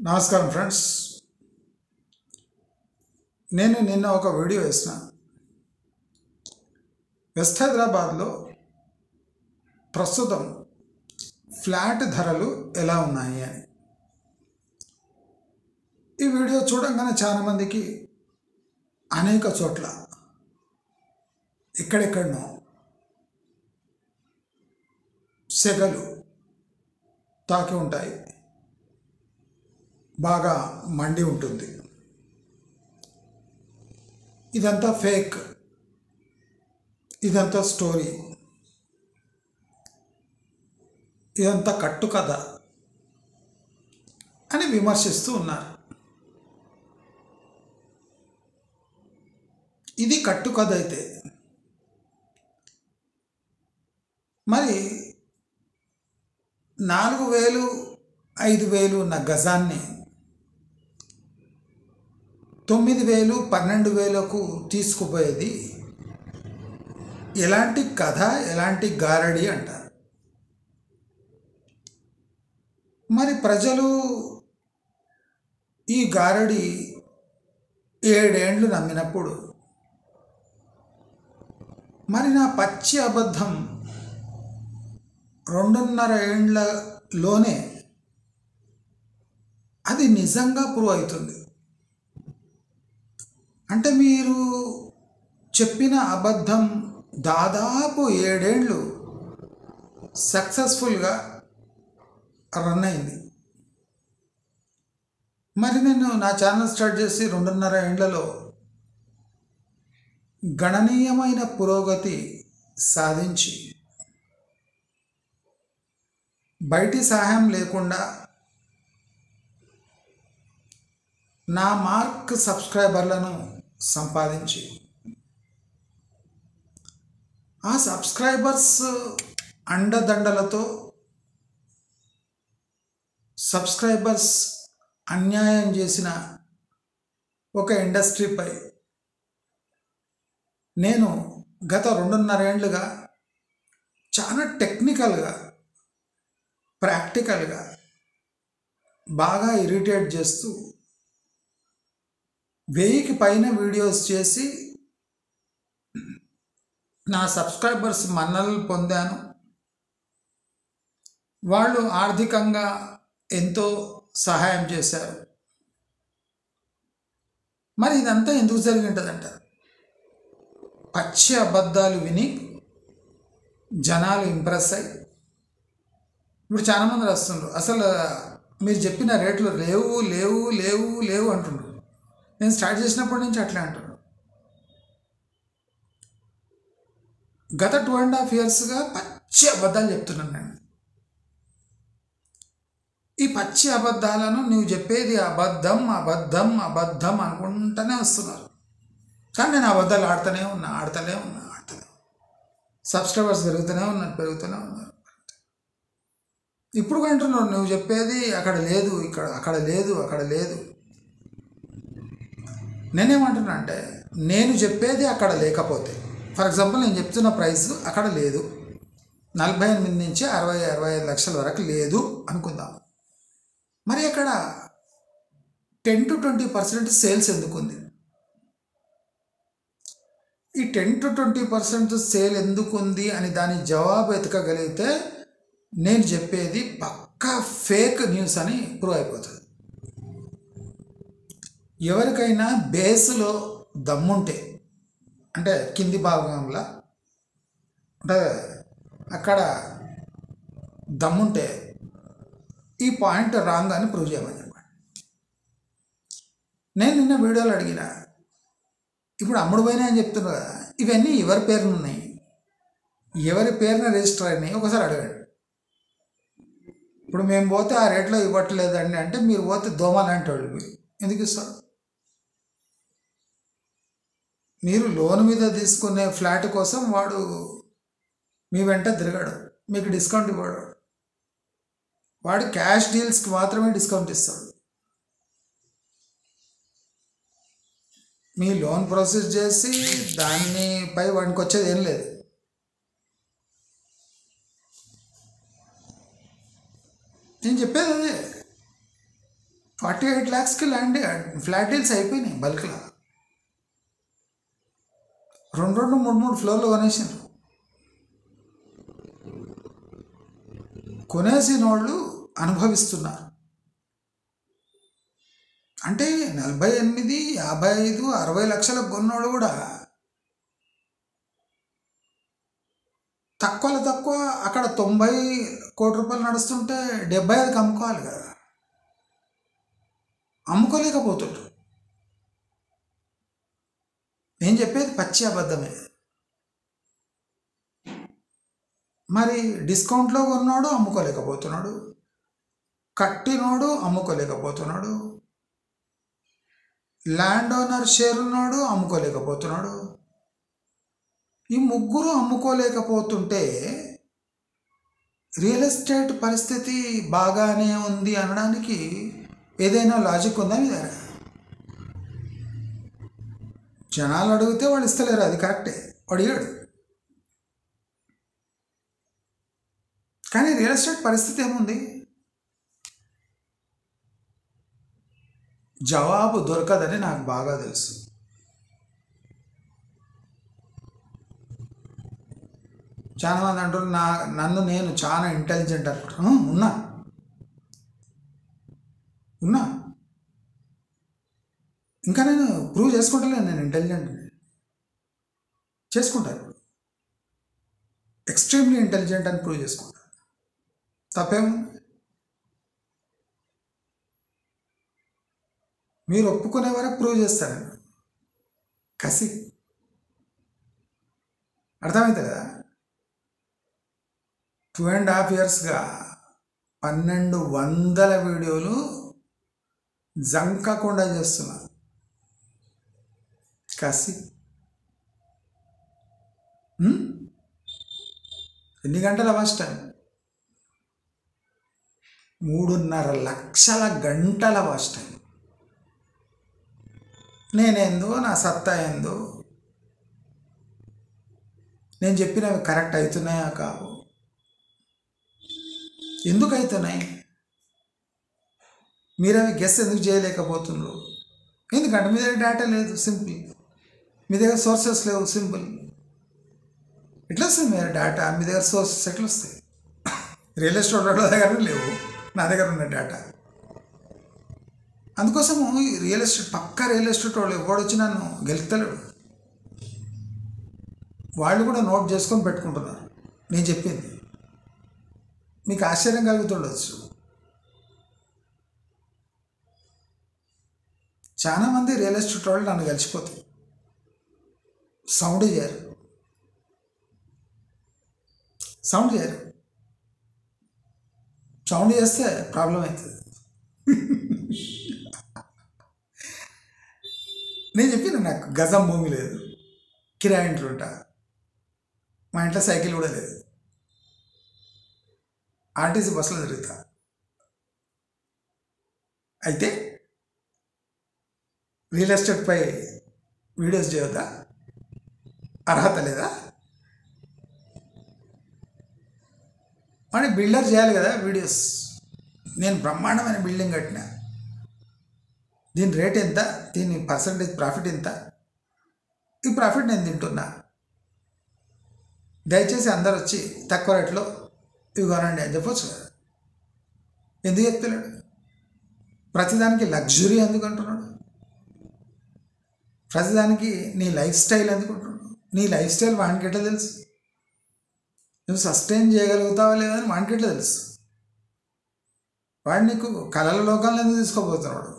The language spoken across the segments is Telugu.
నమస్కారం ఫ్రెండ్స్. నేను నిన్న ఒక వీడియో వేసిన వెస్ట్ హైదరాబాద్లో ప్రస్తుతం ఫ్లాట్ ధరలు ఎలా ఉన్నాయి అని. ఈ వీడియో చూడంగానే చాలామందికి అనేక చోట్ల ఎక్కడెక్కడనో సెగలు తాకి ఉంటాయి, బాగా మండి ఉంటుంది. ఇదంతా ఫేక్, ఇదంతా స్టోరీ, ఇదంతా కట్టుకథ అని విమర్శిస్తూ ఉన్నారు. ఇది కట్టుకథ అయితే మరి 4,000 5,000 ఉన్న గజాన్ని 9,000 12,000కు తీసుకుపోయేది ఎలాంటి కథ, ఎలాంటి గారడి అంటారు. మరి ప్రజలు ఈ గారడి 7 ఏండ్లు నమ్మినప్పుడు మరి నా పచ్చి అబద్ధం 2.5 ఏండ్లలోనే అది నిజంగా ప్రూవ్ అవుతుంది. అంటే మీరు చెప్పిన అబద్ధం దాదాపు 7 ఏండ్లు సక్సెస్ఫుల్గా రన్ అయింది. మరి నేను నా ఛానల్ స్టార్ట్ చేసి 2.5 ఏండ్లలో గణనీయమైన పురోగతి సాధించి బయటి సహాయం లేకుండా నా మార్క్ సబ్స్క్రైబర్లను సంపాదించి ఆ సబ్స్క్రైబర్స్ అండదండలతో సబ్స్క్రైబర్స్ అన్యాయం చేసిన ఒక ఇండస్ట్రీపై నేను గత 2.5 ఏండ్లుగా చాలా టెక్నికల్గా, ప్రాక్టికల్గా బాగా ఇరిటేట్ చేస్తూ 1000కి పైన వీడియోస్ చేసి నా సబ్స్క్రైబర్స్ మన్ననలు పొందాను. వాళ్ళు ఆర్థికంగా ఎంతో సహాయం చేశారు. మరి ఇదంతా ఎందుకు జరిగి ఉంటుందంట? పచ్చి అబద్ధాలు విని జనాలు ఇంప్రెస్ అయ్యి ఇప్పుడు చాలామంది వస్తుండ్రు, అసలు మీరు చెప్పిన రేట్లు లేవు లేవు లేవు లేవు అంటుండ్రు. నేను స్టార్ట్ చేసినప్పటి నుంచి అట్లే అంటున్నాను. గత 2.5 ఇయర్స్గా పచ్చి అబద్ధాలు చెప్తున్నాను నేను. ఈ పచ్చి అబద్ధాలను నువ్వు చెప్పేది అబద్ధం అబద్ధం అబద్ధం అనుకుంటూనే వస్తున్నారు. కానీ నేను అబద్ధాలు ఆడుతూనే ఉన్నా. సబ్స్క్రైబర్స్ పెరుగుతూనే ఉన్నారు. ఇప్పుడు అంటున్నారు నువ్వు చెప్పేది అక్కడ లేదు, అక్కడ లేదు. నేనేమంటున్నా అంటే, నేను చెప్పేది అక్కడ లేకపోతే, ఫర్ ఎగ్జాంపుల్ నేను చెప్తున్న ప్రైస్ అక్కడ లేదు, 48 నుంచి 60-65 లక్షల వరకు లేదు అనుకుందాం. మరి అక్కడ 10-20% సేల్స్ ఎందుకుంది? ఈ 10-20% సేల్ ఎందుకుంది అని దాని జవాబు ఎతకగలిగితే నేను చెప్పేది పక్కా ఫేక్ న్యూస్ అని ప్రూవ్ అయిపోతుంది. ఎవరికైనా బేస్లో దమ్ముంటే, అంటే కింది భాగంలో అంటే అక్కడ దమ్ముంటే ఈ పాయింట్ రాంగ్ అని ప్రూవ్ చేయమని చెప్పండి. నేను నిన్న వీడియోలో అడిగిన, ఇప్పుడు అమ్ముడు పోయినా అని చెప్తున్నారు కదా, ఇవన్నీ ఎవరి పేరున ఉన్నాయి, ఎవరి పేరున రిజిస్టర్ అయినాయి ఒకసారి అడగండి. ఇప్పుడు మేము పోతే ఆ రేట్లో ఇవ్వట్లేదండి అంటే, మీరు పోతే దోమలాంటి వాళ్ళు మీరు ఎందుకు ఇస్తారు? మీరు లోన్ మీద తీసుకునే ఫ్లాట్ కోసం వాడు మీ వెంట తిరగడు, మీకు డిస్కౌంట్ ఇవ్వడు. వాడు క్యాష్ డీల్స్కి మాత్రమే డిస్కౌంట్ ఇస్తాడు. మీ లోన్ ప్రాసెస్ చేసి దానిపై వాడికి వచ్చేది ఏం లేదు. నేను చెప్పేది అదే. 48 lakhsకి ల్యాండ్ ఫ్లాట్ డీల్స్ అయిపోయినాయి బల్క్లో. 2 3 ఫ్లోర్లు కొనేసారు. కొనేసిన వాళ్ళు అనుభవిస్తున్నారు. అంటే 48, 55, 60 లక్షలకు కొన్నోడు కూడా తక్కువలో తక్కువ అక్కడ 90 కోటి రూపాయలు నడుస్తుంటే 75కి అమ్ముకోవాలి కదా, అమ్ముకోలేకపోతుండ్రు. నేను చెప్పేది పచ్చి అబద్ధమే. మరి డిస్కౌంట్లో కొన్నాడు అమ్ముకోలేకపోతున్నాడు, కట్టినోడు అమ్ముకోలేకపోతున్నాడు, ల్యాండ్ ఓనర్ షేర్ ఉన్నాడు అమ్ముకోలేకపోతున్నాడు. ఈ ముగ్గురు అమ్ముకోలేకపోతుంటే రియల్ ఎస్టేట్ పరిస్థితి బాగానే ఉంది అనడానికి ఏదైనా లాజిక్ ఉందా మీ దగ్గర? జనాలు అడిగితే వాళ్ళు ఇస్తలేరు, అది కరెక్టే, అడిగాడు. కానీ రియల్ ఎస్టేట్ పరిస్థితి ఏముంది? జవాబు దొరకదని నాకు బాగా తెలుసు. చాలామంది అంటారు నన్ను నేను చాలా ఇంటెలిజెంట్ అనుకుంటాను. ఉన్నా ఇంకా నేను ప్రూవ్ చేసుకుంటలేను, నేను ఇంటెలిజెంట్ చేసుకుంటాను, ఎక్స్ట్రీమ్లీ ఇంటెలిజెంట్ అని ప్రూవ్ చేసుకుంటాను. తప్పేమో? మీరు ఒప్పుకునే వరకు ప్రూవ్ చేస్తారండి. కసి అర్థమైంది కదా. 2.5 yearsగా 1200 వీడియోలు జంకకుండా చేస్తున్నా. కసి ఎన్ని గంటల వాచ్ టైం? 3.5 లక్షల గంటల వాచ్ టైం. నేనేందో, నా సత్తా ఏందో, నేను చెప్పినవి కరెక్ట్ అవుతున్నాయా కావు, ఎందుకు అవుతున్నాయి, మీరు అవి గెస్ ఎందుకు చేయలేకపోతున్నారు? ఎందుకంటే మీ దగ్గర డేటా లేదు, సింపుల్. మీ దగ్గర సోర్సెస్ లేవు, సింపుల్. ఎట్లా వస్తుంది మీ దగ్గర డేటా? మీ దగ్గర సోర్సెస్ ఎట్లా వస్తాయి? రియల్ ఎస్టేట్ వాళ్ళ దగ్గర లేవు, నా దగ్గర ఉన్న డేటా. అందుకోసము రియల్ ఎస్టేట్ రియల్ ఎస్టేట్ వాళ్ళు ఎవడొచ్చి నన్ను గెలుస్తలేడు. వాళ్ళు కూడా నోట్ చేసుకొని పెట్టుకుంటున్నారు నేను చెప్పింది. మీకు ఆశ్చర్యం కలుగుతుండొచ్చు. చాలామంది రియల్ ఎస్టేట్ వాళ్ళు నన్ను కలిసిపోతారు, సౌండ్ చేయరు. సౌండ్ చేస్తే ప్రాబ్లం అవుతుంది. నేను చెప్పిన నాకు గజం భూమి లేదు, కిరాయి ఇంట్లో ఉంటా, మా ఇంట్లో సైకిల్ కూడా లేదు, ఆర్టీసీ బస్సులో తిరుగుతా. అయితే రియల్ ఎస్టేట్పై వీడియోస్ చేయొద్దా? అర్హత లేదా? మరి బిల్డర్ చేయాలి కదా వీడియోస్. నేను బ్రహ్మాండమైన బిల్డింగ్ కట్టినా, దీని రేట్ ఎంత, దీని పర్సంటేజ్ ప్రాఫిట్ ఎంత, ఈ ప్రాఫిట్ నేను తింటున్నా, దయచేసి అందరు వచ్చి తక్కువ రేట్లో ఇవి కొనండి అని చెప్పొచ్చు కదా. ఎందుకు చెప్తలేడు? ప్రతిదానికి లగ్జరీ ఎందుకు అంటున్నాడు? ప్రతిదానికి నీ లైఫ్ స్టైల్ ఎందుకు అంటున్నాడు? నీ లైఫ్ స్టైల్ వానికి ఎట్లా తెలుసు? నువ్వు సస్టైన్ చేయగలుగుతావా లేదని వానికి ఎట్లా తెలుసు? వాడు నీకు కళల లోకాలను ఎందుకు తీసుకోబోతున్నాడు?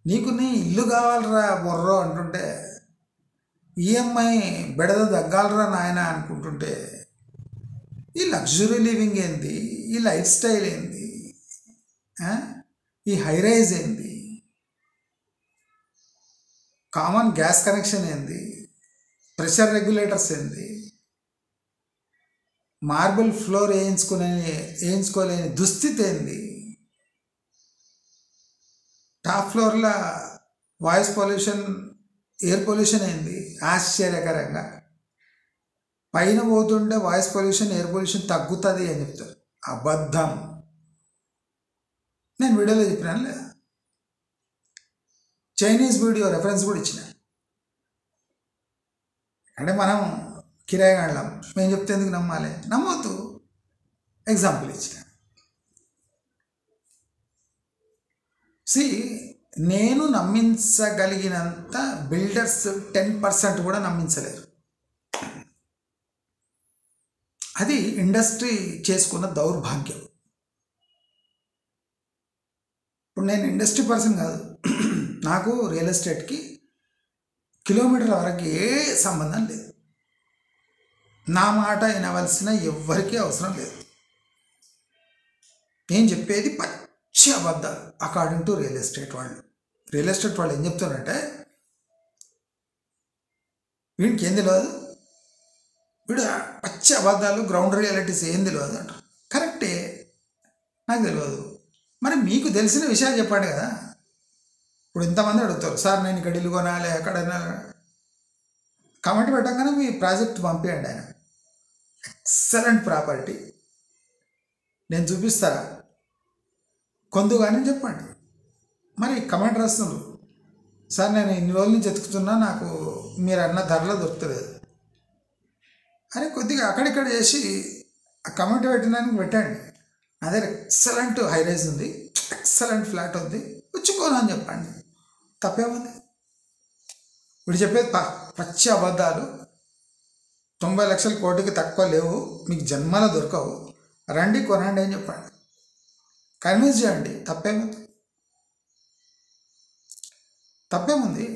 నీకు నీ ఇల్లు కావాలరా బొర్రో అంటుంటే, ఈఎంఐ బెడద తగ్గాలరా నాయన అనుకుంటుంటే, ఈ లగ్జరీ లివింగ్ ఏంది, ఈ లైఫ్ స్టైల్ ఏంది, ఈ హైరైజ్ ఏంది, కామన్ గ్యాస్ కనెక్షన్ ఏంది, ప్రెషర్ రెగ్యులేటర్స్ ఏంది, మార్బుల్ ఫ్లోర్ వేయించుకోలేని దుస్థితి ఏంది, టాప్ ఫ్లోర్లో వాయిస్ పొల్యూషన్, ఎయిర్ పొల్యూషన్ ఏంది, ఆశ్చర్యకరంగా పైన పోతుంటే వాయిస్ పొల్యూషన్, ఎయిర్ పొల్యూషన్ తగ్గుతుంది అని చెప్తారు. అబద్ధం. నేను వీడియోలో చెప్పినాను లేదా? చైనీస్ వీడియో రెఫరెన్స్ కూడా ఇచ్చిన. అంటే మనం కిరాయి కాడలం, మేము చెప్తే ఎందుకు నమ్మాలి? నమ్మొద్దు. ఎగ్జాంపుల్ ఇచ్చిన. నేను నమ్మించగలిగినంత బిల్డర్స్ 10% కూడా నమ్మించలేరు. అది ఇండస్ట్రీ చేసుకున్న దౌర్భాగ్యం. ఇప్పుడు నేను ఇండస్ట్రీ పర్సన్ కాదు, నాకు రియల్ ఎస్టేట్కి కిలోమీటర్ల వరకు ఏ సంబంధం లేదు. నా మాట వినవలసిన ఎవ్వరికీ అవసరం లేదు. నేను చెప్పేది పచ్చి అబద్ధాలు అకార్డింగ్ టు రియల్ ఎస్టేట్ వాళ్ళు. రియల్ ఎస్టేట్ వాళ్ళు ఏం చెప్తున్నారంటే, వీడికి ఏం తెలియదు, వీడు పచ్చి అబద్ధాలు, గ్రౌండ్ రియాలిటీస్ ఏం తెలియదు అంటారు. కరెక్టే, నాకు తెలియదు. మరి మీకు తెలిసిన విషయాలు చెప్పండి కదా. ఇప్పుడు ఇంతమంది అడుగుతారు, సార్ నేను ఇక్కడ ఇల్లు కొనాలి, ఎక్కడైనా కమెంట్ పెట్టగానే మీ ప్రాజెక్ట్ పంపించండి. ఆయన ఎక్సలెంట్ ప్రాపర్టీ, నేను చూపిస్తారా, కొందుగానే చెప్పండి. మరి కమెంట్ రాస్తున్నారు, సార్ నేను ఇన్ని రోజుల నుంచి ఎతుకుతున్నా, నాకు మీరు అన్న ధరలో దొరుకుతలేదు. అరే కొద్దిగా అక్కడిక్కడ చేసి ఆ కమెంట్ పెట్టడానికి పెట్టండి. అదే ఎక్సలెంట్ హైరైజ్ ఉంది, ఎక్సలెంట్ ఫ్లాట్ ఉంది, వచ్చుకోను అని చెప్పండి. తప్పేముంది? వీడు చెప్పేది పచ్చి అబద్ధాలు. 90 లక్షల కోటికి తక్కువ లేవు, మీకు జన్మలో దొరకవు, రండి కొనండి అని చెప్పండి. కన్విన్స్ చేయండి. తప్పేముంది?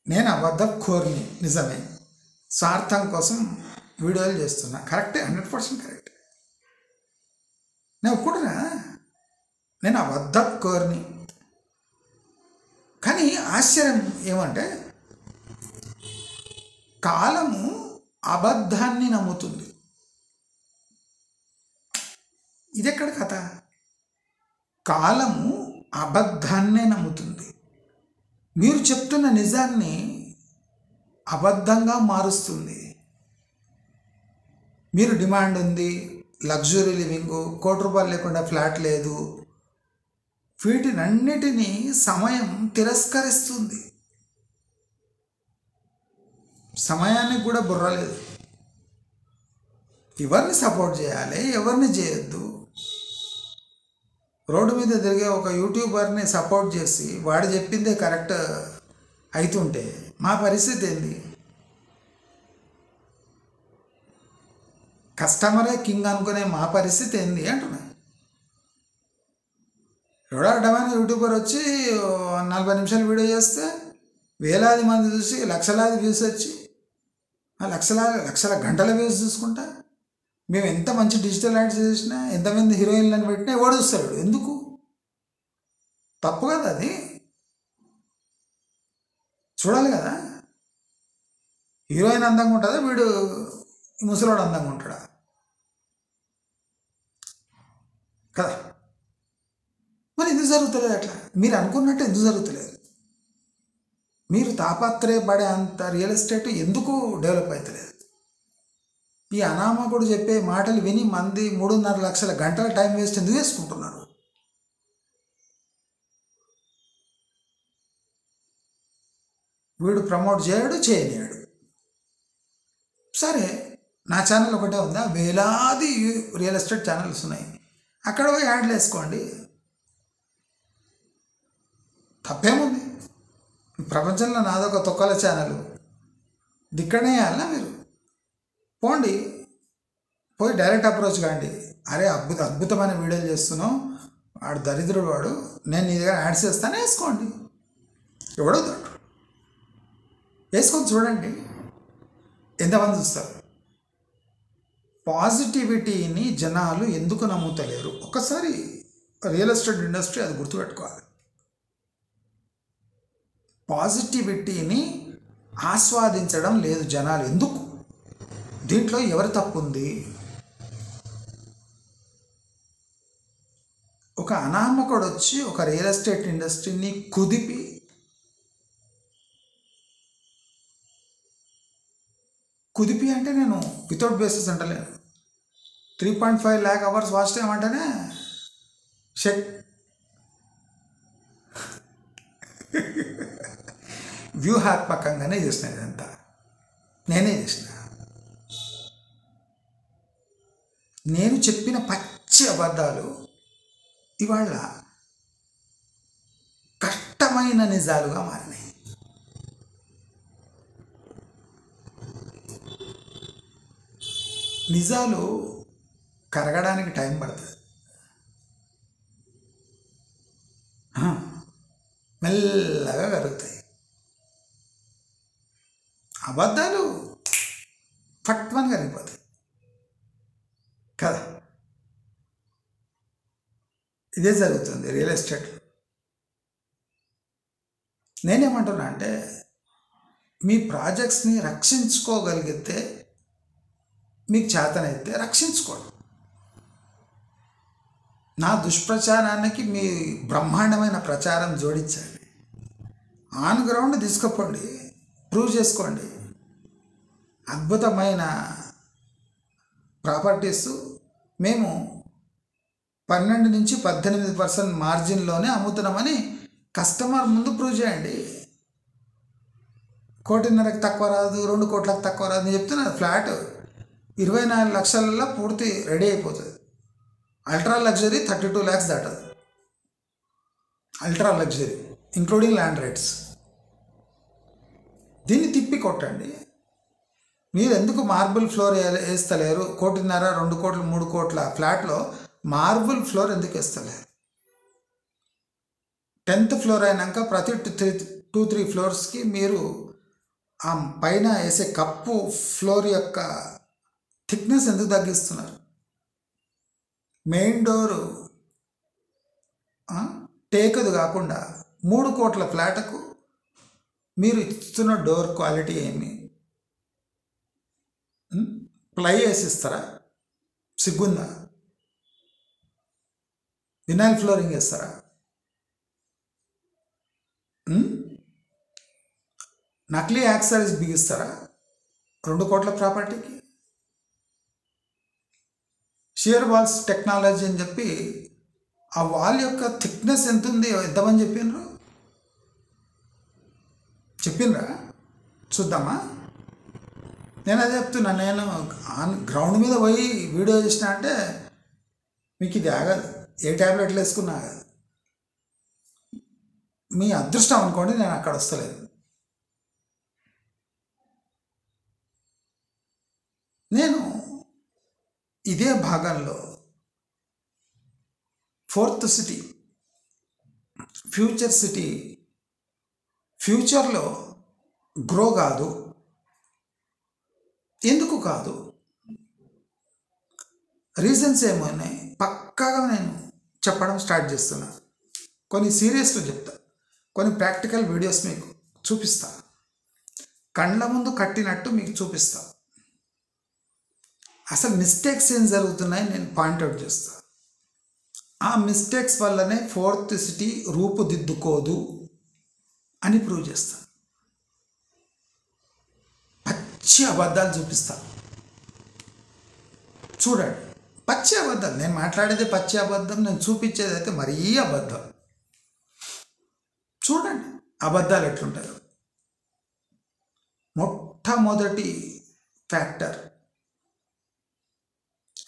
నేను అబద్ధం కోరిని, నిజమే, స్వార్థం కోసం వీడియోలు చేస్తున్నా, కరెక్టే, 100% కరెక్ట్. నేను ఒప్పుకుంటున్నా, నేను అబద్ధం కోరిని. కానీ ఆశ్చర్యం ఏమంటే, కాలము అబద్ధాన్ని నమ్ముతుంది. ఇదెక్కడ కథ? కాలము అబద్ధాన్నే నమ్ముతుంది. మీరు చెప్తున్న నిజాన్ని అబద్ధంగా మారుస్తుంది. మీరు డిమాండ్ ఉంది, లగ్జరీ లివింగ్, ₹1 లేకుండా ఫ్లాట్ లేదు, వీటినన్నిటినీ సమయం తిరస్కరిస్తుంది. సమయానికి కూడా బుర్ర లేదు. ఎవరిని సపోర్ట్ చేయాలి, ఎవరిని చేయొద్దు? రోడ్డు మీద తిరిగే ఒక యూట్యూబర్ని సపోర్ట్ చేసి వాడు చెప్పిందే కరెక్ట్ అవుతుంటే మా పరిస్థితి ఏంది? కస్టమరే కింగ్ అనుకునే మా పరిస్థితి ఏంది అంటున్నా. ఎవడో అడ్డమైన యూట్యూబర్ వచ్చి 40 నిమిషాలు వీడియో చేస్తే వేలాది మంది చూసి లక్షలాది వ్యూస్ వచ్చి లక్షల గంటల వ్యూస్ చూసుకుంటా మేము ఎంత మంచి డిజిటల్ యాడ్స్ చేసినా, ఎంతమంది హీరోయిన్లను పెట్టినా ఎవడు చూస్తాడు? ఎందుకు? తప్పు కదా అది. చూడాలి కదా, హీరోయిన్ అందంగా ఉంటుందా, వీడు ముసలోడు అందంగా ఉంటాడా కదా? మరి ఎందుకు జరుగుతలేదు అట్లా? మీరు అనుకున్నట్టు ఎందుకు జరుగుతలేదు? మీరు తాపత్రయపడే అంత రియల్ ఎస్టేట్ ఎందుకు డెవలప్ అవుతలేదు? ఈ అనామకుడు చెప్పే మాటలు విని మంది 3.5 లక్షల గంటల టైం వేస్ట్ ఎందుకు చేసుకుంటున్నారు? వీడు ప్రమోట్ చేయనియాడు. సరే, నా ఛానల్ ఒకటే ఉందా? వేలాది రియల్ ఎస్టేట్ ఛానల్స్ ఉన్నాయి, అక్కడ పోయి యాడ్లు వేసుకోండి, తప్పేముంది? ప్రపంచంలో నాదొక తొక్కల ఛానల్, దిక్కనే వేయాలన్నా మీరు? పోయి డైరెక్ట్ అప్రోచ్ కాండి. అరే అద్భుతమైన వీడియోలు చేస్తున్నావు, వాడు దరిద్రుడు, వాడు, నేను నీ దగ్గర యాడ్స్ చేస్తానే, వేసుకోండి. ఎవడో దొడ్డు వేసుకొని చూడండి ఎంతమంది చూస్తారు. పాజిటివిటీని జనాలు ఎందుకు నమ్ముతలేరు? ఒకసారి రియల్ ఎస్టేట్ ఇండస్ట్రీ అది గుర్తుపెట్టుకోవాలి. పాజిటివిటీని ఆస్వాదించడం లేదు జనాలు. ఎందుకు? దీంట్లో ఎవరి తప్పు ఉంది? ఒక అనామకుడు వచ్చి ఒక రియల్ ఎస్టేట్ ఇండస్ట్రీని కుదిపి అంటే నేను వితౌట్ బేసిస్ అంటలేను, 3.5 lakh అవర్స్ వాచ్ టైం అంటేనే షెక్ వ్యూహాత్మకంగానే చేసిన ఇదంతా, నేనే చేసిన. నేను చెప్పిన పచ్చి అబద్ధాలు ఇవాళ కష్టమైన నిజాలుగా మారినాయి. నిజాలు కరగడానికి టైం పడుతుంది, మెల్లగా కరుగుతాయి. అబద్ధాలు ఫట్మని కరిగిపోతాయి కదా. ఇదే జరుగుతుంది రియల్ ఎస్టేట్లో. నేనేమంటున్నా అంటే, మీ ప్రాజెక్ట్స్ని రక్షించుకోగలిగితే, మీకు చేతనైతే రక్షించుకోండి. నా దుష్ప్రచారానికి మీ బ్రహ్మాండమైన ప్రచారం జోడించండి. ఆన్ గ్రౌండ్ తీసుకుపోండి, ప్రూవ్ చేసుకోండి. అద్భుతమైన ప్రాపర్టీస్ మేము 12 నుంచి 18% మార్జిన్లోనే అమ్ముతున్నామని కస్టమర్ ముందు ప్రూవ్ చేయండి. 1.5 తక్కువ రాదు, 2 కోట్లకు తక్కువ రాదు. నేను చెప్తున్నా, ఫ్లాట్ 24 లక్షలలో పూర్తి రెడీ అయిపోతుంది. అల్ట్రా లగ్జరీ 32 lakhs దాటదు. Ultra luxury including land rights. దీన్ని తిప్పి కొట్టండి. మీరు ఎందుకు మార్బుల్ ఫ్లోర్ వేస్తలేరు? 1.5, 2 కోట్లు, 3 కోట్ల ఫ్లాట్లో మార్బుల్ ఫ్లోర్ ఎందుకు వేస్తలేరు? 10th ఫ్లోర్ అయినాక ప్రతి 2-3 ఫ్లోర్స్కి మీరు ఆ పైన వేసే కప్పు ఫ్లోర్ యొక్క థిక్నెస్ ఎందుకు తగ్గిస్తున్నారు? మెయిన్ డోరు టేకుది కాకుండా 3 కోట్ల ఫ్లాట్కు మీరు ఇస్తున్న డోర్ క్వాలిటీ ఏమి? ప్లై వేసిస్తారా? సిగ్గుందా? వినైల్ ఫ్లోరింగ్ వేస్తారా? నకిలీ యాక్సరీస్ బిగిస్తారా 2 కోట్ల ప్రాపర్టీకి? షియర్ వాల్స్ టెక్నాలజీ అని చెప్పి ఆ వాల్ యొక్క థిక్నెస్ ఎంత ఉంది ఎంతమంది చెప్పిండ్రా? చూద్దామా? నేను అదే చెప్తున్నా. నేను గ్రౌండ్ మీద పోయి వీడియో చేసిన అంటే మీకు ఇది ఆగదు. ఏ ట్యాబ్లెట్లు వేసుకున్నా ఆగదు. మీ అదృష్టం అనుకోండి, నేను అక్కడ వస్తలేదు. నేను ఇదే భాగంలో 4th సిటీ, ఫ్యూచర్ సిటీ, ఫ్యూచర్లో గ్రో కాదు. ఎందుకు కాదు? రీజన్స్ ఏమన్నాయి పక్కాగా నేను చెప్పడం స్టార్ట్ చేస్తున్నా. కొన్ని సీరియస్గా చెప్తా, కొన్ని ప్రాక్టికల్ వీడియోస్ మీకు చూపిస్తా, కళ్ళ ముందు కట్టినట్టు మీకు చూపిస్తా. అసలు మిస్టేక్స్ ఏం జరుగుతున్నాయి నేను పాయింట్అవుట్ చేస్తా. ఆ మిస్టేక్స్ వల్లనే 4th సిటీ రూపుదిద్దుకోదు అని ప్రూవ్ చేస్తా. పచ్చి అబద్ధాలు చూపిస్తా, చూడండి. పచ్చి అబద్ధాలు. నేను మాట్లాడేది పచ్చి అబద్ధం, నేను చూపించేది అయితే మరీ అబద్ధం. చూడండి అబద్ధాలు ఎట్లుంటాయో. మొట్టమొదటి ఫ్యాక్టర్,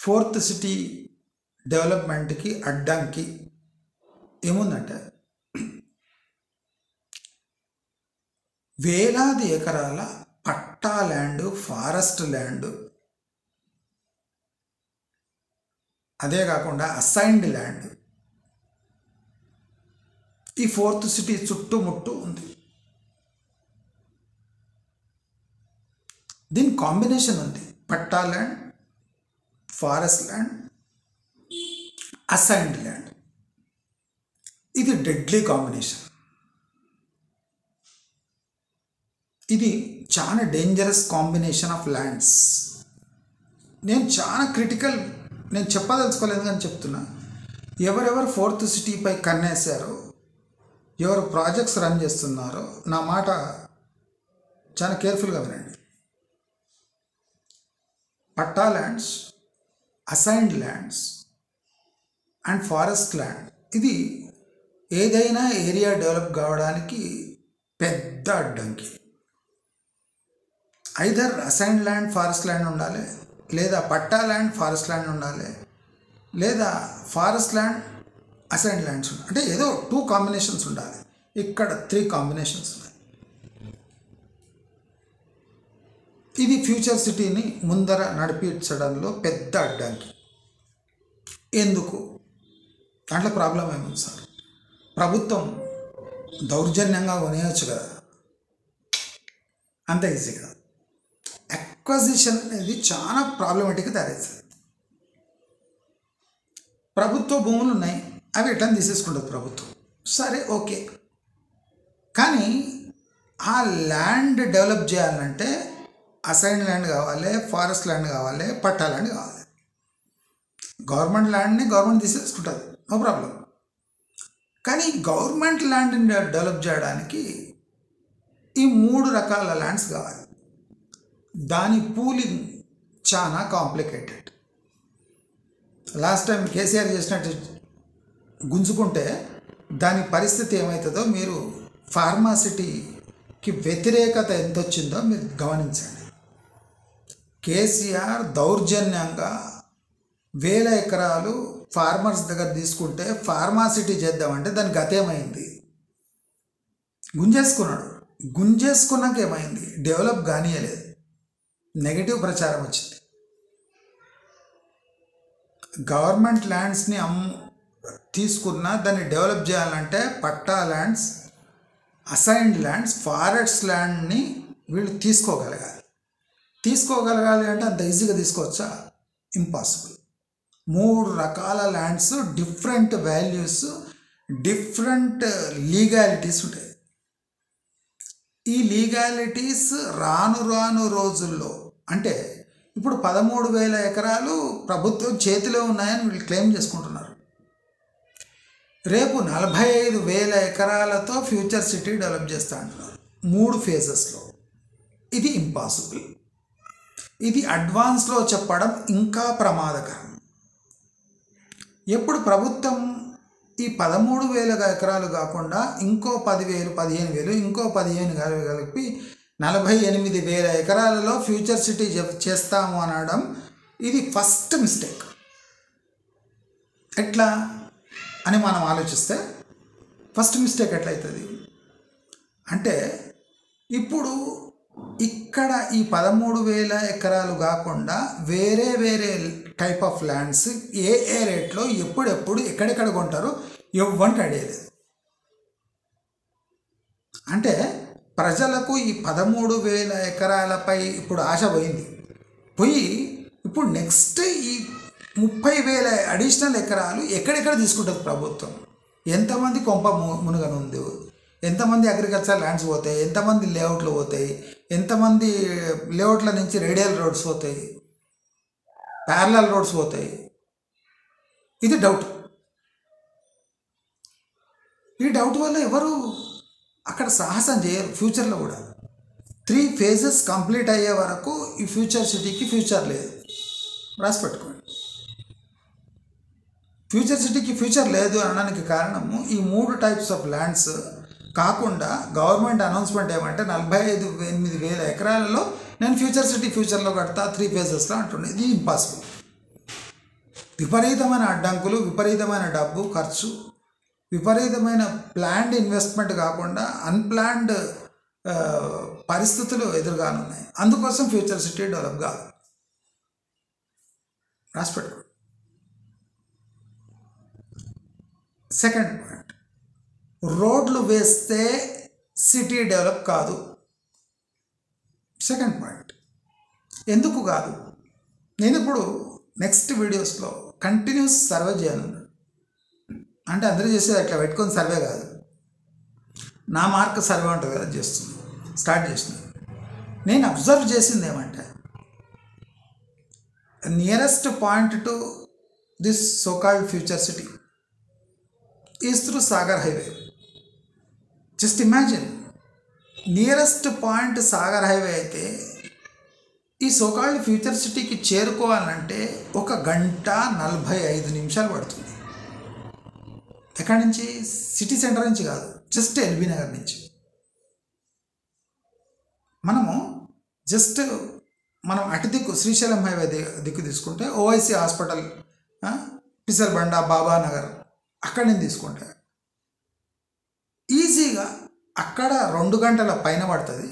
4th సిటీ డెవలప్మెంట్కి అడ్డంకి ఏముందంటే, వేలాది ఎకరాల పట్టా ల్యాండ్, ఫారెస్ట్ ల్యాండ్, అదే కాకుండా అసైన్డ్ ల్యాండ్ ఈ 4th సిటీ చుట్టుముట్టు ఉంది. దీని కాంబినేషన్ ఉంది, patta land, forest land, assigned land. ఇది డెడ్లీ కాంబినేషన్. ఇది చాలా డేంజరస్ కాంబినేషన్ ఆఫ్ ల్యాండ్స్. నేను చాలా క్రిటికల్, నేను చెప్పదలుచుకోలేదు కానీ చెప్తున్నా. ఎవరెవరు 4th సిటీపై కన్నేశారో, ఎవరు ప్రాజెక్ట్స్ రన్ చేస్తున్నారో నా మాట చాలా కేర్ఫుల్గా వినండి. Patta lands, assigned lands and forest land, ఇది ఏదైనా ఏరియా డెవలప్ కావడానికి పెద్ద అడ్డంకి. Either assigned land forest land ఉండాలి, లేదా పట్టా ల్యాండ్ ఫారెస్ట్ ల్యాండ్ ఉండాలి, లేదా ఫారెస్ట్ ల్యాండ్ అసైన్డ్ ల్యాండ్స్ ఉండాలి. అంటే ఏదో 2 కాంబినేషన్స్ ఉండాలి. ఇక్కడ 3 కాంబినేషన్స్ ఉన్నాయి. ఇది ఫ్యూచర్ సిటీని ముందర నడిపించడంలో పెద్ద అడ్డంకి. ఎందుకు? దాంట్లో ప్రాబ్లం ఏముంది సార్? ప్రభుత్వం దౌర్జన్యంగా కొనేయచ్చు కదా, అంత ఈజీగా. అక్వజిషన్ అనేది చాలా ప్రాబ్లమేటిక్గా తయారవుతుంది. ప్రభుత్వ భూములు ఉన్నాయి, అవి ఎట్లా తీసేసుకుంటుంది ప్రభుత్వం, సరే ఓకే. కానీ ఆ ల్యాండ్ డెవలప్ చేయాలంటే అసైన్ ల్యాండ్ కావాలి, ఫారెస్ట్ ల్యాండ్ కావాలి, పట్టా ల్యాండ్ కావాలి. గవర్నమెంట్ ల్యాండ్ని గవర్నమెంట్ తీసేసుకుంటుంది, నో ప్రాబ్లం. కానీ గవర్నమెంట్ ల్యాండ్ని డెవలప్ చేయడానికి ఈ 3 రకాల ల్యాండ్స్ కావాలి. దాని పూలింగ్ చాలా కాంప్లికేటెడ్. లాస్ట్ టైం కేసీఆర్ చేసినట్టు గుంజుకుంటే దాని పరిస్థితి ఏమవుతుందో మీరు ఫార్మాసిటీకి వ్యతిరేకత ఎంత వచ్చిందో మీరు గమనించండి. కేసీఆర్ దౌర్జన్యంగా 1000 ఎకరాలు ఫార్మర్స్ దగ్గర తీసుకుంటే ఫార్మాసిటీ చేద్దామంటే దాని గతేమైంది? గుంజేసుకున్నాక ఏమైంది? డెవలప్ కానియలేదు, నెగటివ్ ప్రచారం వచ్చింది. గవర్నమెంట్ ల్యాండ్స్ని తీసుకున్నా దాన్ని డెవలప్ చేయాలంటే పట్టా ల్యాండ్స్, అసైన్డ్ ల్యాండ్స్, ఫారెస్ట్ ల్యాండ్ని వీళ్ళు తీసుకోగలగాలి అంటే అంత ఈజీగా తీసుకోవచ్చా? ఇంపాసిబుల్. 3 రకాల lands, different values, different legalities ఉంటాయి. ఈ లీగాలిటీస్ రాను రోజుల్లో, అంటే ఇప్పుడు 13,000 ఎకరాలు ప్రభుత్వం చేతిలో ఉన్నాయని వీళ్ళు క్లెయిమ్ చేసుకుంటున్నారు. రేపు 45,000 ఎకరాలతో ఫ్యూచర్ సిటీ డెవలప్ చేస్తూ అంటున్నారు 3 ఫేజెస్లో. ఇది ఇంపాసిబుల్. ఇది అడ్వాన్స్లో చెప్పడం ఇంకా ప్రమాదకరం. ఎప్పుడు ప్రభుత్వం ఈ 13,000 ఎకరాలు కాకుండా ఇంకో 10,000, 15,000, ఇంకో 15,000 కలిపి 48,000 ఎకరాలలో ఫ్యూచర్ సిటీ చేస్తాము అనడం ఇది ఫస్ట్ మిస్టేక్. ఎట్లా అని మనం ఆలోచిస్తే ఫస్ట్ మిస్టేక్ ఎట్లయితుంది అంటే, ఇప్పుడు ఇక్కడ ఈ 13,000 ఎకరాలు కాకుండా వేరే టైప్ ఆఫ్ ల్యాండ్స్ ఏ రేట్లో ఎప్పుడెప్పుడు ఎక్కడెక్కడ కొంటారో ఎవ్వరికి ఐడియా లేదు. అంటే ప్రజలకు ఈ 13,000 ఎకరాలపై ఇప్పుడు ఆశ పోయి ఇప్పుడు నెక్స్ట్ ఈ 30,000 అడిషనల్ ఎకరాలు ఎక్కడెక్కడ తీసుకుంటుంది ప్రభుత్వం? ఎంతమంది కొంప మునుగనుంది? ఎంతమంది అగ్రికల్చర్ ల్యాండ్స్ పోతాయి? ఎంతమంది లేఅవుట్లు పోతాయి? ఎంతమంది లేఅవుట్ల నుంచి రేడియల్ రోడ్స్ పోతాయి, ప్యారలల్ రోడ్స్ పోతాయి? ఇది డౌట్. ఈ డౌట్ వల్ల ఎవరు అక్కడ సాహసం చేయరు. ఫ్యూచర్లో కూడా 3 ఫేజెస్ కంప్లీట్ అయ్యే వరకు ఈ ఫ్యూచర్ సిటీకి ఫ్యూచర్ లేదు. రాసి పెట్టుకోండి. ఫ్యూచర్ సిటీకి ఫ్యూచర్ లేదు అనడానికి కారణము ఈ 3 టైప్స్ ఆఫ్ ల్యాండ్స్ కాకుండా గవర్నమెంట్ అనౌన్స్మెంట్ ఏమంటే 48,000 ఎకరాలలో నేను ఫ్యూచర్ సిటీ ఫ్యూచర్లో కడతా 3 ఫేజెస్లో అంటుండే. ఇది ఇంపాసిబుల్. విపరీతమైన అడ్డంకులు, విపరీతమైన డబ్బు ఖర్చు, విపరీతమైన ప్లాన్డ్ ఇన్వెస్ట్మెంట్ కాకుండా అన్ప్లాన్డ్ పరిస్థితులు ఎదురుగానున్నాయి. అందుకోసం ఫ్యూచర్ సిటీ డెవలప్ కాదు. రాసి పెట్టుకో. సెకండ్ పాయింట్, రోడ్లు వేస్తే సిటీ డెవలప్ కాదు. సెకండ్ పాయింట్, ఎందుకు కాదు? నేను ఇప్పుడు నెక్స్ట్ వీడియోస్లో కంటిన్యూస్ సర్వే చేయను. అంటే అందరూ చేసేది అట్లా పెట్టుకొని సర్వే కాదు, నా మార్క్ సర్వే ఉంటుంది కదా, స్టార్ట్ చేస్తున్నాను. నేను అబ్జర్వ్ చేసింది ఏమంటే, nearest point to this so called future city is through Sagar highway. Just imagine, nearest point Sagar highway అయితే ఈ సో కాల్డ్ ఫ్యూచర్ సిటీకి చేరుకోవాలంటే 1 గంట 45 నిమిషాలు పడుతుంది. ఎక్కడి నుంచి? సిటీ సెంటర్ నుంచి కాదు, జస్ట్ ఎల్బీ నగర్ నుంచి. జస్ట్ మనం అటు దిక్కు శ్రీశైలం హైవే దిక్కు తీసుకుంటే ఓఐసి హాస్పిటల్, పిసర్బండ, బాబానగర్ అక్కడి నుంచి తీసుకుంటే ఈజీగా అక్కడ 2 గంటల పైన పడుతుంది,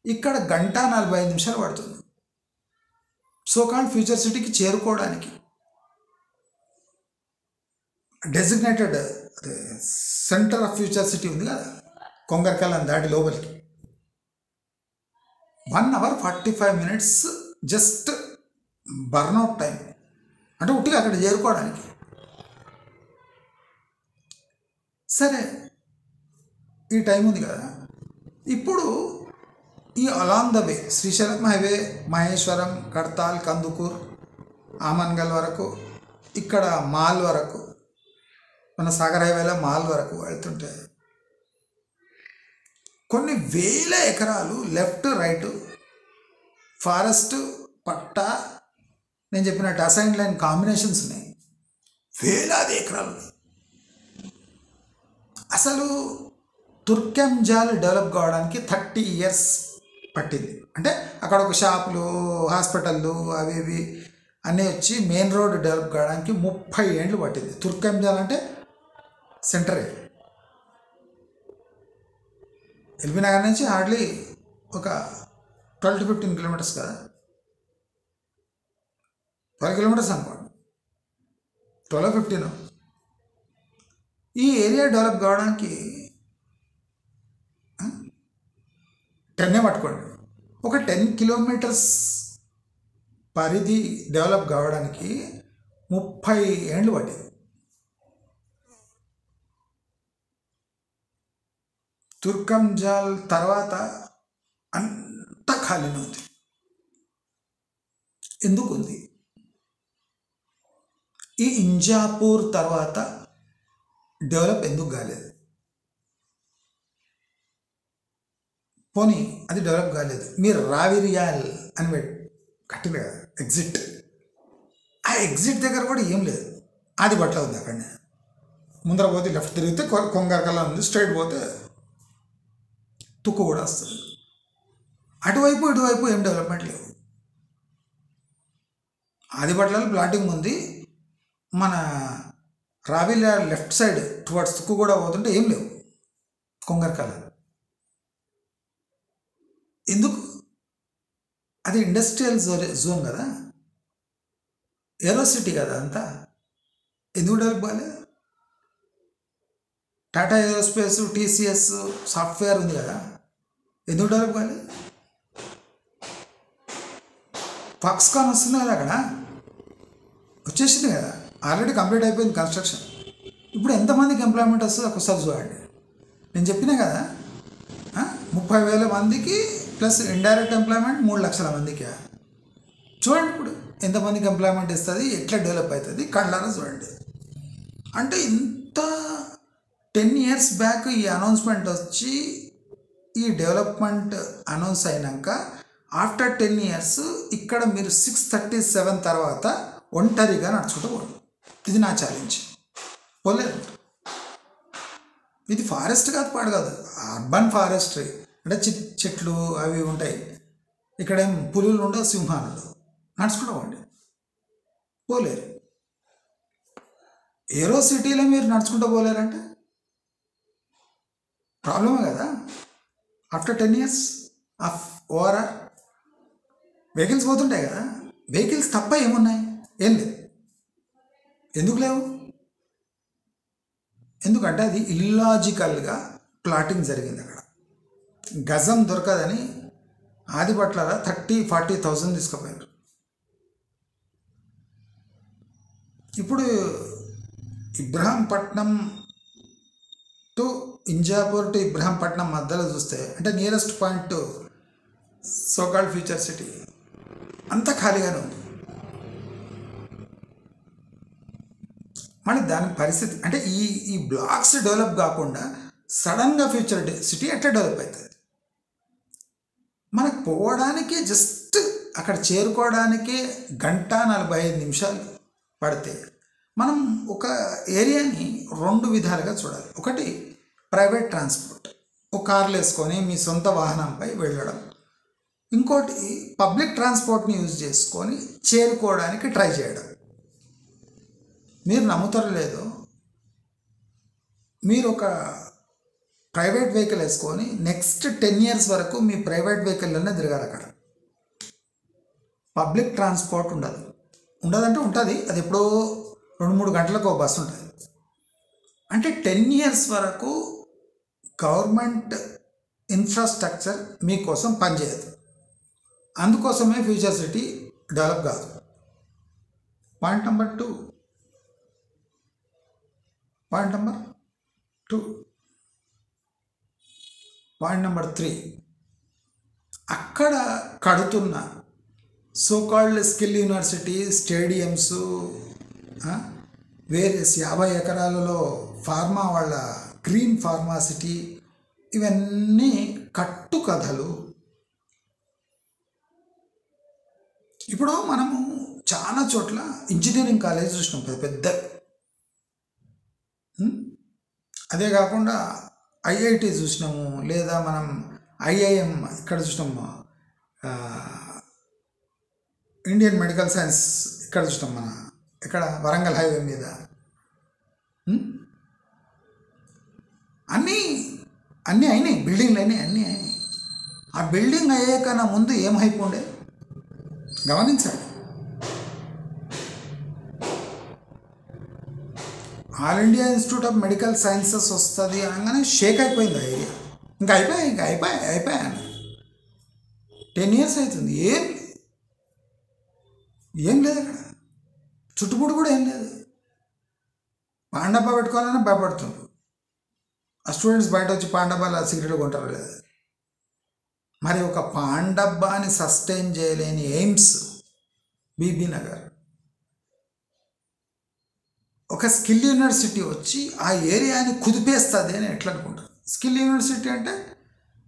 ఇక్కడ 1:45 పడుతుంది. సోకాల్డ్ ఫ్యూచర్ సిటీకి చేరుకోవడానికి designated centre of future city ఉంది కదా, కొంగరకాయలను దాటి లోపలికి 1 hour 45 minutes just burnout time. అంటే ఉట్టిగా అక్కడ చేరుకోవడానికి. సరే, ఈ టైం ఉంది కదా. ఇప్పుడు ఈ along the way Srisailam highway, Maheshwaram, Kadthal, Kandukur, Amangal వరకు, ఇక్కడ మాల్ వరకు, మన సాగర్ హైవేలో మాల్ వరకు వెళ్తుంటే కొన్ని వేల ఎకరాలు లెఫ్ట్ రైట్ ఫారెస్ట్ పట్టా, నేను చెప్పినట్టు అసైన్ లైన్ కాంబినేషన్స్ ఉన్నాయి, వేలాది ఎకరాలు. అసలు తుర్కెంజాల్ డెవలప్ కావడానికి 30 years పట్టింది. అంటే అక్కడ ఒక షాపులు, హాస్పిటళ్ళు, అవి ఇవి అన్నీ వచ్చి మెయిన్ రోడ్ డెవలప్ కావడానికి 30 ఏళ్ళు పట్టింది. తుర్కెంజాల్ అంటే సెంటరే. ఎల్బీ నగర్ నుంచి హార్డ్లీ ఒక 12 to 15 kilometers కదా, 12 kilometers అనుకోండి, 12-15. ఈ ఏరియా డెవలప్ కావడానికి 10 పట్టుకోండి. ఒక 10 kilometers పరిధి డెవలప్ కావడానికి 30 ఏళ్ళు పట్టింది. తుర్కంజాల్ తర్వాత అంత ఖాళీనే ఉంది. ఎందుకు ఉంది? ఈ ఇంజాపూర్ తర్వాత డెవలప్ ఎందుకు కాలేదు? పోనీ అది డెవలప్ కాలేదు, మీరు రావిరియాల్ అని కట్టిన కదా ఎగ్జిట్, ఆ ఎగ్జిట్ దగ్గర కూడా ఏం లేదు. అది బట్ల ఉంది. అక్కడనే ముందర పోతే లెఫ్ట్ తిరిగితే కొంగరకల్లా ఉంది, స్ట్రైట్ పోతే తుక్కు కూడా వస్తుంది. అటువైపు ఇటువైపు ఏం డెవలప్మెంట్ లేవు. ఆదిపట్లలో ప్లాటింగ్ ఉంది, మన రావిల లెఫ్ట్ సైడ్ టువర్డ్స్ తుక్కు కూడా పోతుంటే ఏం లేవు కొంగరకల్లా. ఎందుకు? అది ఇండస్ట్రియల్ జోన్ కదా, ఏరో సిటీ కదా అంతా. ఎందుకు డెవలప్ కాలేదు? టాటా ఏరోస్పేస్, టీసీఎస్ సాఫ్ట్వేర్ ఉంది కదా, ఎందుకు డెవలప్ కాలేదు? ఫాక్స్కాన్ వస్తుంది కదా, అక్కడ వచ్చేసింది కదా, ఆల్రెడీ కంప్లీట్ అయిపోయింది కన్స్ట్రక్షన్. ఇప్పుడు ఎంతమందికి ఎంప్లాయ్మెంట్ వస్తుందో ఒకసారి చూడండి. నేను చెప్పినా కదా, 30,000 మందికి ప్లస్ ఇండైరెక్ట్ ఎంప్లాయ్మెంట్ 3 లక్షల మందికి. చూడండి ఇప్పుడు ఎంతమందికి ఎంప్లాయ్మెంట్ ఇస్తుంది, ఎట్లా డెవలప్ అవుతుంది, కళ్ళారా చూడండి. అంటే ఇంత 10 years బ్యాక్ ఈ అనౌన్స్మెంట్ వచ్చి ఈ డెవలప్మెంట్ అనౌన్స్ అయినాక ఆఫ్టర్ 10 years ఇక్కడ మీరు 637 తర్వాత ఒంటరిగా నడుచుకుంటూ పోండి. ఇది నా ఛాలెంజ్. పోలేదు. ఇది ఫారెస్ట్ కాదు, పాడు కాదు, అర్బన్ ఫారెస్ట్రీ. అంటే చెట్లు అవి ఉంటాయి. ఇక్కడేం పులులు ఉండవు, సింహాలు ఉండవు. నడుచుకుంటూ పోండి. పోలేరు. ఏరో సిటీలో మీరు నడుచుకుంటూ పోలేరంటే ప్రాబ్లమే కదా. After 10 years off ORR vehicles పోతుంటాయి కదా, వెహికల్స్ తప్ప ఏమున్నాయి? ఏం లేదు. ఎందుకు లేవు? ఎందుకంటే అది ఇల్లాజికల్గా ప్లాటింగ్ జరిగింది. అక్కడ గజం దొరకదని ఆదిపట్ల 30,000-40,000 తీసుకుపోయారు. ఇప్పుడు ఇబ్రహంపట్నం టు ఇంజాపూర్ టు ఇబ్రహంపట్నం మధ్యలో చూస్తే, అంటే nearest point to so called future city అంతా ఖాళీగానే ఉంది. మళ్ళీ దాని పరిస్థితి అంటే ఈ బ్లాక్స్ డెవలప్ కాకుండా సడన్గా ఫ్యూచర్ సిటీ ఎట్లా డెవలప్ అవుతుంది? మనకు పోవడానికి జస్ట్ అక్కడ చేరుకోవడానికే 1:45 పడితే మనం ఒక ఏరియాని 2 విధాలుగా చూడాలి. ఒకటి ప్రైవేట్ ట్రాన్స్పోర్ట్, ఒక కార్లు వేసుకొని మీ సొంత వాహనంపై వెళ్ళడం. ఇంకోటి పబ్లిక్ ట్రాన్స్పోర్ట్ని యూజ్ చేసుకొని చేరుకోవడానికి ట్రై చేయడం. మీరు నమ్ముతారో లేదో, మీరు ఒక ప్రైవేట్ వెహికల్ వేసుకొని నెక్స్ట్ 10 years వరకు మీ ప్రైవేట్ వెహికల్లోనే తిరగాలి. అక్కడ పబ్లిక్ ట్రాన్స్పోర్ట్ ఉండదు. ఉండదంటే ఉంటుంది, అది ఎప్పుడో 2-3 గంటలకు ఒక బస్సు ఉంటుంది. అంటే 10 years వరకు గవర్నమెంట్ ఇన్ఫ్రాస్ట్రక్చర్ మీకోసం పనిచేయదు. అందుకోసమే ఫ్యూచర్ సిటీ డెవలప్ కాదు. Point number 2. పాయింట్ నెంబర్ 3, అక్కడ కడుతున్న so called skill university stadiums, various 50 ఎకరాలలో ఫార్మా వాళ్ళ గ్రీన్ ఫార్మా సిటీ, ఇవన్నీ కట్టుకథలు. ఇప్పుడు మనము చాలా చోట్ల ఇంజనీరింగ్ కాలేజ్ చూసినాం పెద్ద పెద్ద. అదే కాకుండా ఐఐటి చూసినాము, లేదా మనం ఐఐఎం ఇక్కడ చూసినాము, ఇండియన్ మెడికల్ సైన్స్ ఇక్కడ చూసినాం, మన ఇక్కడ వరంగల్ హైవే మీద. అన్నీ అయినాయి, బిల్డింగ్లు అయినాయి, అన్నీ అయినాయి. ఆ బిల్డింగ్ అయ్యాకన్నా ముందు ఏం హైప్ ఉండే గమనించాలి. All India institute of medical sciences వస్తుంది అనగానే షేక్ అయిపోయింది ఆ ఏరియా. ఇంకా అయిపోయాయి 10 years అవుతుంది, ఏం లేదు అక్కడ. చుట్టుముట్టు కూడా ఏం లేదు. పాండబ్బా పెట్టుకోవాలని భయపడుతుంది. ఆ స్టూడెంట్స్ బయట వచ్చి పాండబ్బాల సిగరెట్లు కొంటారు లేదు. మరి ఒక పాండబ్బాని సస్టైన్ చేయలేని ఎయిమ్స్ బీబీ నగర్, ఒక స్కిల్ యూనివర్సిటీ వచ్చి ఆ ఏరియాని కుదిపేస్తుంది అని ఎట్లా అనుకుంటారు? స్కిల్ యూనివర్సిటీ అంటే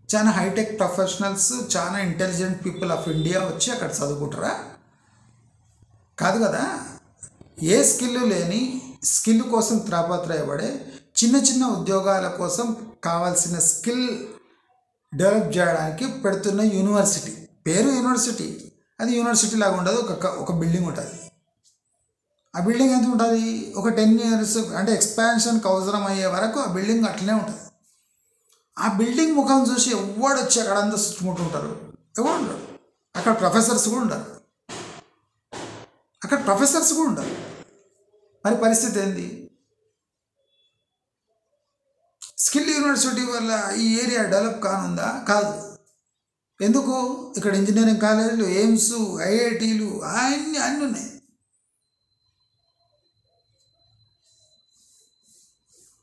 చాలా హైటెక్ ప్రొఫెషనల్స్, చాలా ఇంటెలిజెంట్ పీపుల్ ఆఫ్ ఇండియా వచ్చి అక్కడ చదువుకుంటారా? కాదు కదా. ఏ స్కిల్ లేని, స్కిల్ కోసం తాపత్రయపడే చిన్న చిన్న ఉద్యోగాల కోసం కావాల్సిన స్కిల్ డెవలప్ చేయడానికి పెడుతున్న యూనివర్సిటీ. పేరు యూనివర్సిటీ, అది యూనివర్సిటీ లాగా ఉండదు. ఒక బిల్డింగ్ ఉంటుంది. ఆ బిల్డింగ్ ఎంత ఉంటుంది? ఒక 10 years అంటే ఎక్స్పాన్షన్కి అవసరం అయ్యే వరకు ఆ బిల్డింగ్ అట్లనే ఉంటుంది. ఆ బిల్డింగ్ ముఖం చూసి ఎవడు వచ్చి అక్కడ అంతా చుట్టుముట్టుంటారు, ఎవరు ఉండరు. అక్కడ ప్రొఫెసర్స్ కూడా ఉండరు. మరి పరిస్థితి ఏంది? స్కిల్ యూనివర్సిటీ వల్ల ఈ ఏరియా డెవలప్ కానుందా? కాదు. ఎందుకు? ఇక్కడ ఇంజనీరింగ్ కాలేజీలు, ఎయిమ్స్, ఐఐటీలు అన్నీ ఉన్నాయి.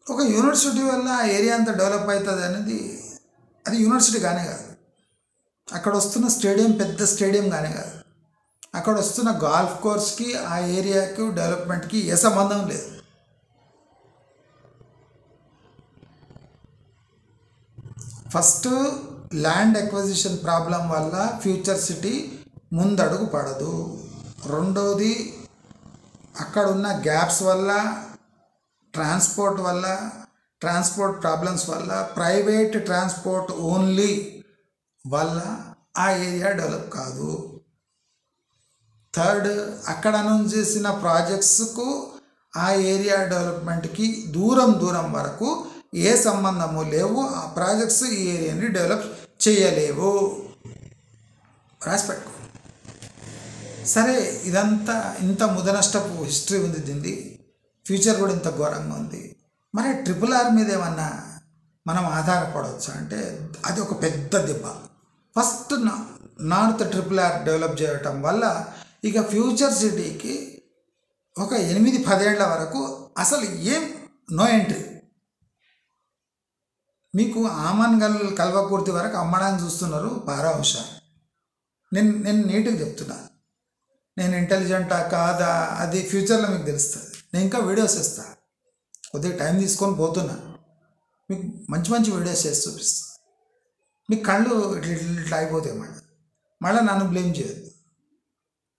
ఒక యూనివర్సిటీ వల్ల ఆ ఏరియా అంతా డెవలప్ అవుతుంది అనేది అది యూనివర్సిటీ కానే కాదు. అక్కడ వస్తున్న స్టేడియం పెద్ద స్టేడియం కానే కాదు. అక్కడ వస్తున్న గాల్ఫ్ కోర్స్కి ఆ ఏరియాకి డెవలప్మెంట్కి ఏ సంబంధం లేదు. ఫస్ట్ ల్యాండ్ ఎక్విజిషన్ ప్రాబ్లం వల్ల ఫ్యూచర్ సిటీ ముందడుగు పడదు. రెండోది అక్కడున్న గ్యాప్స్ వల్ల, ట్రాన్స్పోర్ట్ ప్రాబ్లమ్స్ వల్ల, ప్రైవేట్ ట్రాన్స్పోర్ట్ ఓన్లీ వల్ల ఆ ఏరియా డెవలప్ కాదు. థర్డ్, అక్కడ అనౌన్స్ చేసిన ప్రాజెక్ట్స్కు ఆ ఏరియా డెవలప్మెంట్కి దూరం వరకు ఏ సంబంధము లేవు. ఆ ప్రాజెక్ట్స్ ఈ ఏరియాని డెవలప్ చేయలేవు. రాసిపెట్టుకో. సరే, ఇదంతా ఇంత ముదనష్టపు హిస్టరీ ఉంది దీన్ని, ఫ్యూచర్ కూడా ఇంత ఘోరంగా ఉంది. మరి RRR మీద ఏమన్నా మనం ఆధారపడవచ్చు అంటే అది ఒక పెద్ద దెబ్బ. ఫస్ట్ నార్త్ RRR డెవలప్ చేయటం వల్ల ఇక ఫ్యూచర్ సిటీకి ఒక 8-10 ఏళ్ల వరకు అసలు ఏం నో ఎంట్రీ. మీకు ఆమన్గల్ కల్వకుర్తి వరకు అమ్మడానికి చూస్తున్నారు పారావంశ. నేను నీట్గా చెప్తున్నా. నేను ఇంటెలిజెంటా కాదా అది ఫ్యూచర్లో మీకు తెలుస్తుంది. నేను ఇంకా వీడియోస్ ఇస్తాను, కొద్దిగా టైం తీసుకొని పోతున్నా. మీకు మంచి వీడియోస్ చేసి చూపిస్తాను. మీకు కళ్ళు ఇట్లా అయిపోతాయి. మళ్ళీ నన్ను బ్లేమ్ చేయదు.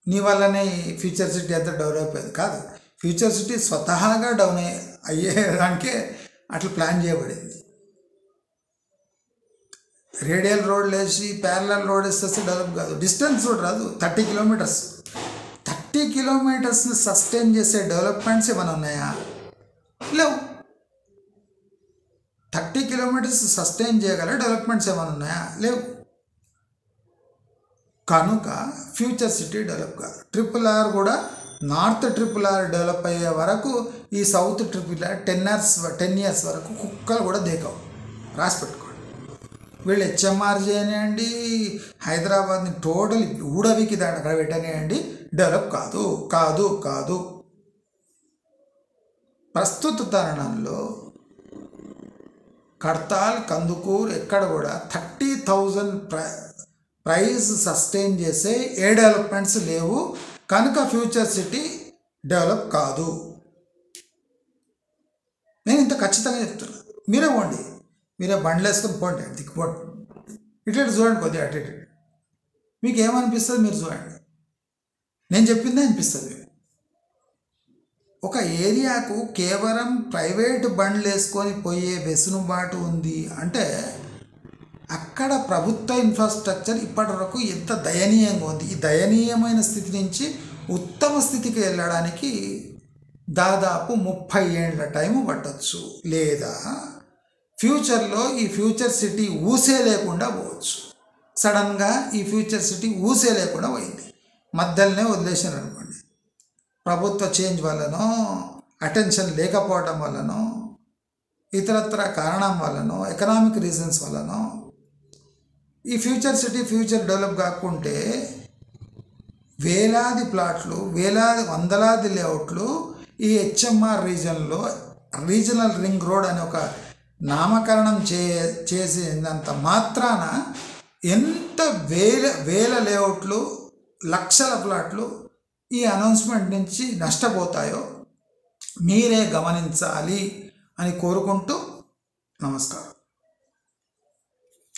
నీ వల్లనే ఫ్యూచర్ సిటీ అంతా డెవలప్ అయ్యేది కాదు. ఫ్యూచర్ సిటీ స్వతహాగా డౌన్ అయ్యేదానికే అట్లా ప్లాన్ చేయబడింది. రేడియల్ రోడ్ వేసి ప్యారలల్ రోడ్ వేస్తే డెవలప్ కాదు. డిస్టెన్స్ రోడ్ రాదు, 30 కిలోమీటర్స్. 30 కిలోమీటర్స్ని సస్టైన్ చేసే డెవలప్మెంట్స్ ఏమైనా ఉన్నాయా? లేవు. 30 కిలోమీటర్స్ సస్టైన్ చేయగల డెవలప్మెంట్స్ ఏమైనా ఉన్నాయా? లేవు. కనుక ఫ్యూచర్ సిటీ డెవలప్ కాదు. RRR కూడా నార్త్ RRR డెవలప్ అయ్యే వరకు ఈ సౌత్ RRR 10 ఇయర్స్ వరకు కుక్కలు కూడా దేకవు. రాసి పెట్టుకోండి. వీళ్ళు HMR చేయనివ్వండి, హైదరాబాద్ని టోటల్ ఊడవికి దాని అక్కడ పెట్టనివ్వండి, డెవలప్ కాదు కాదు కాదు. ప్రస్తుత తరుణంలో కడతాల్, కందుకూర్ ఎక్కడ కూడా 30,000 ప్రైస్ సస్టైన్ చేసే ఏ డెవలప్మెంట్స్ లేవు. కనుక ఫ్యూచర్ సిటీ డెవలప్ కాదు. నేను ఇంత ఖచ్చితంగా చెప్తున్నా. మీరే పోండి, మీరే బండ్లు వేసుకొని పోండి, దిక్కుపోండి, ఇటు చూడండి, కొద్దిగా అటు ఇటు మీకు ఏమనిపిస్తుంది మీరు చూడండి. నేను చెప్పిందే అనిపిస్తుంది. ఒక ఏరియాకు కేవలం ప్రైవేట్ బండ్లు వేసుకొని పోయే వెసులుబాటు ఉంది అంటే అక్కడ ప్రభుత్వ ఇన్ఫ్రాస్ట్రక్చర్ ఇప్పటి వరకు ఎంత దయనీయంగా ఉంది. ఈ దయనీయమైన స్థితి నుంచి ఉత్తమ స్థితికి వెళ్ళడానికి దాదాపు 30 ఏళ్ళ టైం పట్టవచ్చు. లేదా ఫ్యూచర్లో ఈ ఫ్యూచర్ సిటీ ఊసే లేకుండా పోవచ్చు. సడన్గా ఈ ఫ్యూచర్ సిటీ ఊసే లేకుండా పోయింది, మధ్యలోనే వదిలేసారు అనుకోండి. ప్రభుత్వ చేంజ్ వల్లనో, అటెన్షన్ లేకపోవడం వల్లనో, ఇతరత్ర కారణం వల్లనో, ఎకనామిక్ రీజన్స్ వల్లనో ఈ ఫ్యూచర్ సిటీ డెవలప్ కాకుంటే వేలాది ప్లాట్లు, వందలాది లేఅవుట్లు ఈ HMR రీజన్లో రీజనల్ రింగ్ రోడ్ అనే ఒక నామకరణం చేసినంత మాత్రాన ఎంత వేల లేఅవుట్లు, లక్షల ప్లాట్లు ఈ అనౌన్స్మెంట్ నుంచి నష్టపోతాయో మీరే గమనించాలి అని కోరుకుంటూ నమస్కారం.